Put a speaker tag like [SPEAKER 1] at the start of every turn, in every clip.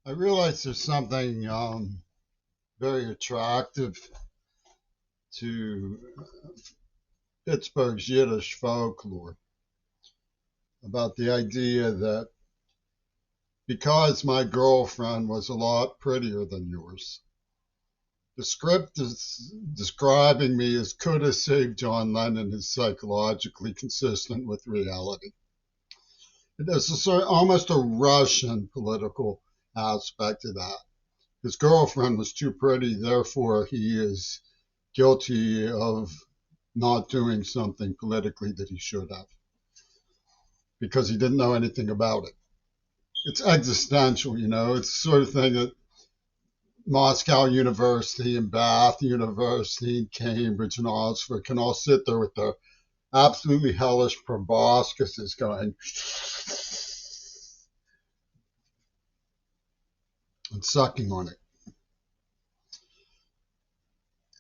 [SPEAKER 1] I realize there's something very attractive to Pittsburgh's Yiddish folklore about the idea that because my girlfriend was a lot prettier than yours, the script is describing me as could have saved John Lennon is psychologically consistent with reality. There's almost a Russian political aspect to that. His girlfriend was too pretty, therefore he is guilty of not doing something politically that he should have because he didn't know anything about it. It's existential, you know. It's the sort of thing that Moscow University and Bath University and Cambridge and Oxford can all sit there with their absolutely hellish proboscises going and sucking on it.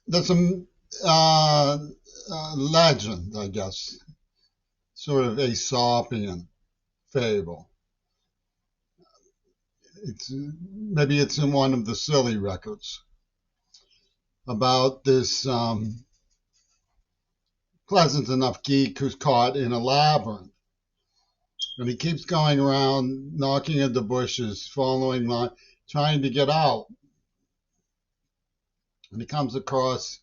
[SPEAKER 1] There's some legend, I guess, sort of Aesopian fable. Maybe it's in one of the silly records about this pleasant enough geek who's caught in a labyrinth. And he keeps going around, knocking at the bushes, following line, trying to get out. And he comes across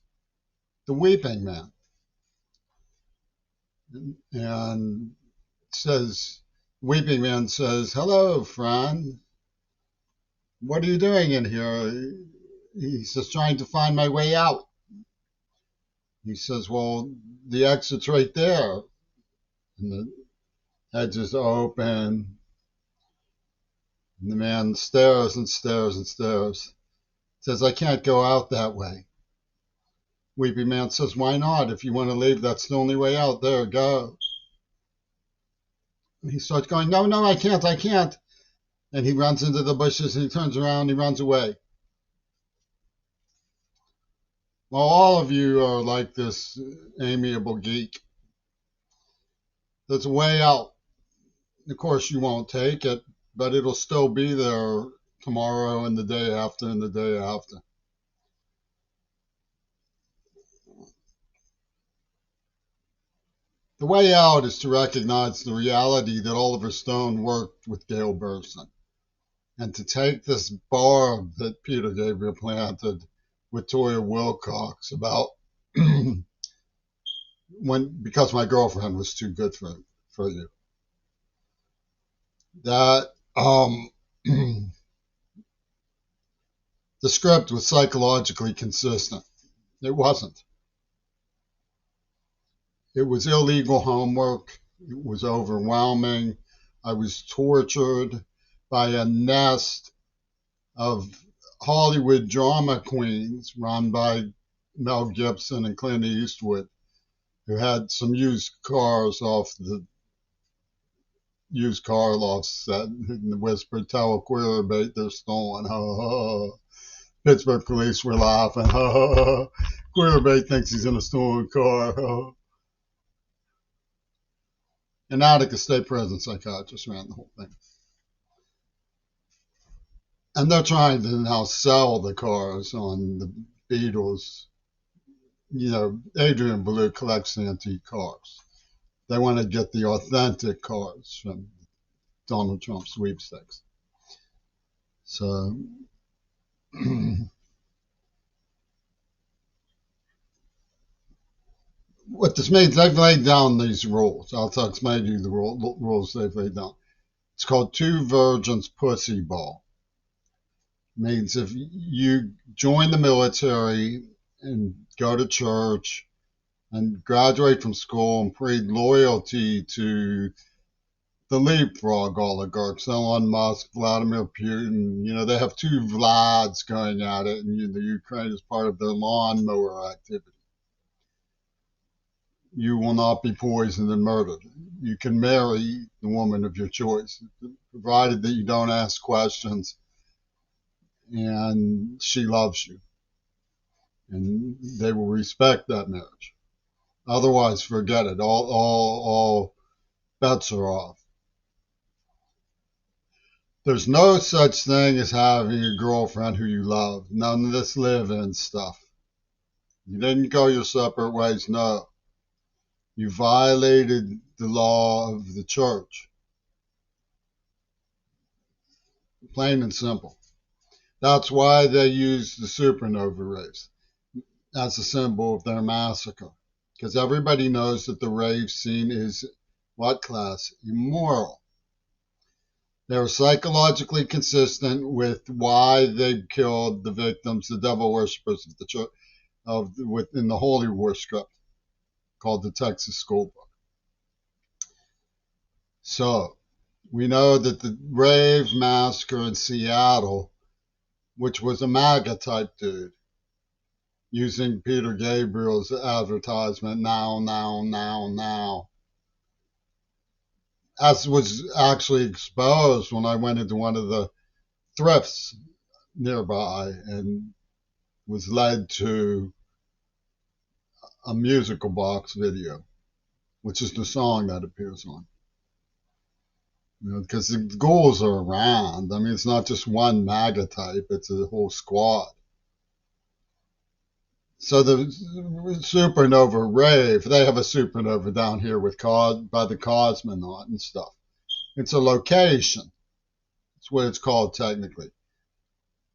[SPEAKER 1] the weeping man and weeping man says, "Hello, friend. What are you doing in here?" He says, "Trying to find my way out." He says, "Well, the exit's right there." And the hedge is open. And the man stares and stares and stares. Says, "I can't go out that way." Weepy Man says, "Why not? If you want to leave, that's the only way out. There, go." And he starts going, "No, no, I can't, I can't." And he runs into the bushes and he turns around and he runs away. Well, all of you are like this amiable geek. There's a way out. Of course, you won't take it, but it'll still be there tomorrow and the day after and the day after. The way out is to recognize the reality that Oliver Stone worked with Gail Berson and to take this barb that Peter Gabriel planted with Toya Wilcox about because my girlfriend was too good for you. That the script was psychologically consistent. It wasn't. It was illegal homework. It was overwhelming. I was tortured by a nest of Hollywood drama queens run by Mel Gibson and Clint Eastwood, who had some used cars off the used car lot set and whispered, "Tell a queer bait they're stolen." Ha, ha, ha. Pittsburgh police were laughing. Ha, ha, ha. Queerbait thinks he's in a stolen car. Ha, ha. An Attica State Prison psychiatrist ran the whole thing. And they're trying to now sell the cars on the Beatles. You know, Adrian Belew collects antique cars. They want to get the authentic cars from Donald Trump sweepstakes. So what this means, they've laid down these rules. I'll explain to you the rules they've laid down. It's called Two Virgins Pussy Ball. It means if you join the military and go to church and graduate from school and plead loyalty to the leapfrog oligarchs, Elon Musk, Vladimir Putin, you know, they have two Vlads going at it, and the Ukraine is part of their lawnmower activity. You will not be poisoned and murdered. You can marry the woman of your choice, provided that you don't ask questions and she loves you. And they will respect that marriage. Otherwise, forget it. All bets are off. There's no such thing as having a girlfriend who you love. None of this live-in stuff. You didn't go your separate ways, no. You violated the law of the church. Plain and simple. That's why they use the supernova raves as a symbol of their massacre. Because everybody knows that the rave scene is what class? Immoral. They were psychologically consistent with why they killed the victims, the devil worshippers of the church, within the Holy War script called the Texas School Book. So we know that the rave massacre in Seattle, which was a MAGA type dude, using Peter Gabriel's advertisement, now, now, now, now, as was actually exposed when I went into one of the thrifts nearby and was led to a musical box video, which is the song that appears on. You know, because the ghouls are around. I mean, it's not just one MAGA type, it's a whole squad. So the supernova rave, they have a supernova down here by the cosmonaut and stuff. It's a location. That's what it's called technically.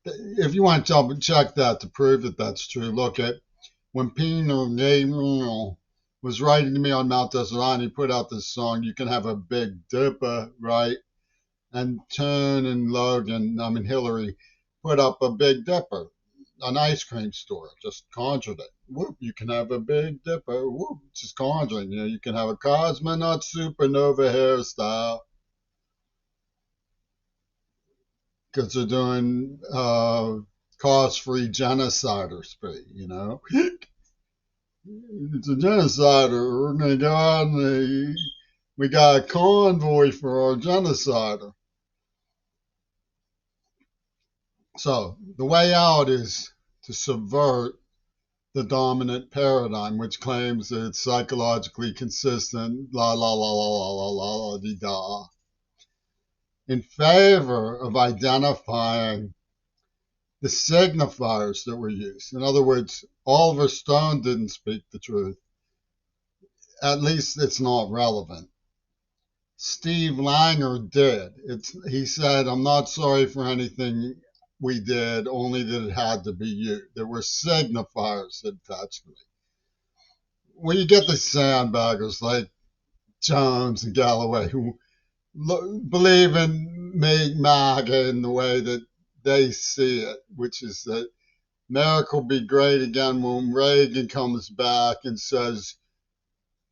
[SPEAKER 1] If you want to check that to prove that that's true, look at when Peter Gabriel was writing to me on Mount Desert, he put out this song, You Can Have a Big Dipper, right? And Tone and Hillary put up a Big Dipper, an ice cream store, just conjured it. Whoop, you can have a Big Dipper, whoop, just conjuring. You know, you can have a cosmonaut supernova hairstyle. Because they're doing cost-free genocider spree, you know. It's a genocider. We're going to go out and we got a convoy for our genocider. So the way out is to subvert the dominant paradigm, which claims that it's psychologically consistent, la la la la la la la la dee da, in favor of identifying the signifiers that were used. In other words, Oliver Stone didn't speak the truth. At least it's not relevant. Steve Langer did. He said, I'm not sorry for anything we did, only that it had to be you. There were signifiers attached to it. When you get the sandbaggers like Jones and Galloway who believe in MAGA in the way that they see it, which is that America will be great again when Reagan comes back and says,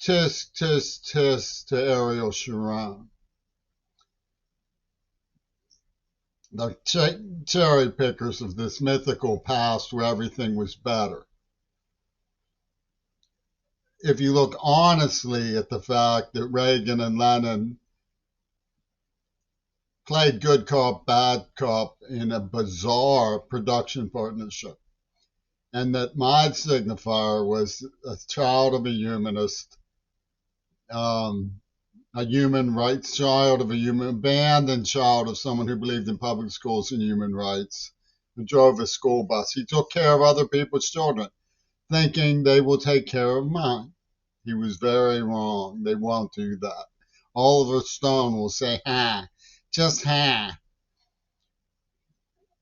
[SPEAKER 1] tisk, tisk, tisk to Ariel Sharon. The cherry pickers of this mythical past where everything was better. If you look honestly at the fact that Reagan and Lenin played good cop, bad cop in a bizarre production partnership, and that Mod Signifier was a child of a humanist, a human rights child of a abandoned child of someone who believed in public schools and human rights, who drove a school bus. He took care of other people's children, thinking they will take care of mine. He was very wrong. They won't do that. Oliver Stone will say, ha, just ha,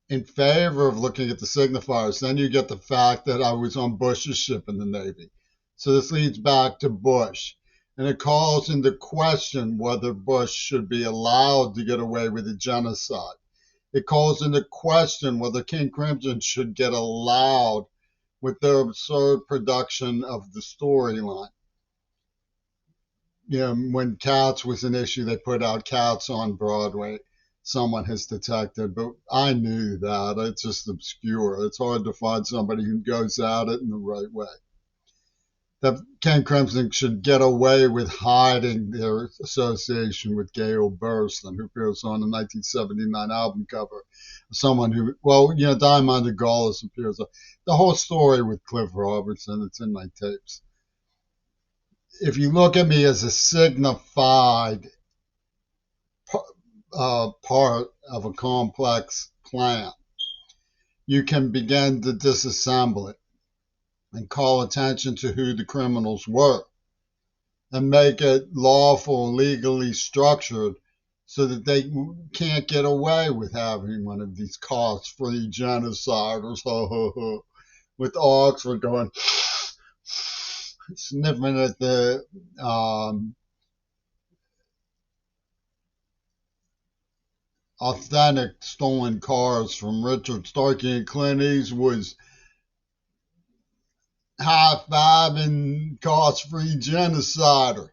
[SPEAKER 1] in favor of looking at the signifiers. Then you get the fact that I was on Bush's ship in the Navy. So this leads back to Bush. And it calls into question whether Bush should be allowed to get away with a genocide. It calls into question whether King Crimson should get allowed with their absurd production of the storyline. You know, when Cats was an issue, they put out Cats on Broadway. Someone has detected, but I knew that. It's just obscure. It's hard to find somebody who goes at it in the right way. That King Crimson should get away with hiding their association with Gail Burstyn, who appears on the 1979 album cover. Someone who, well, you know, Diamond Gaulis appears. The whole story with Cliff Robertson, it's in my tapes. If you look at me as a signified part of a complex plan, you can begin to disassemble it and call attention to who the criminals were and make it lawful, legally structured so that they can't get away with having one of these cost-free genociders with Oxford going sniffing at the authentic stolen cars from Richard Starkey and Clint Eastwood's high-fiving cost-free genocider.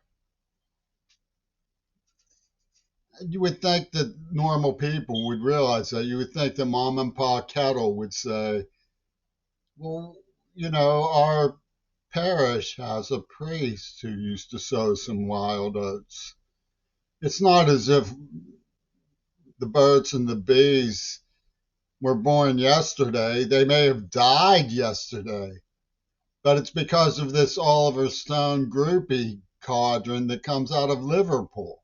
[SPEAKER 1] You would think that normal people would realize that. You would think that Mom and Pa Kettle would say, well, our parish has a priest who used to sow some wild oats. It's not as if the birds and the bees were born yesterday. They may have died yesterday, but it's because of this Oliver Stone groupie cadre that comes out of Liverpool.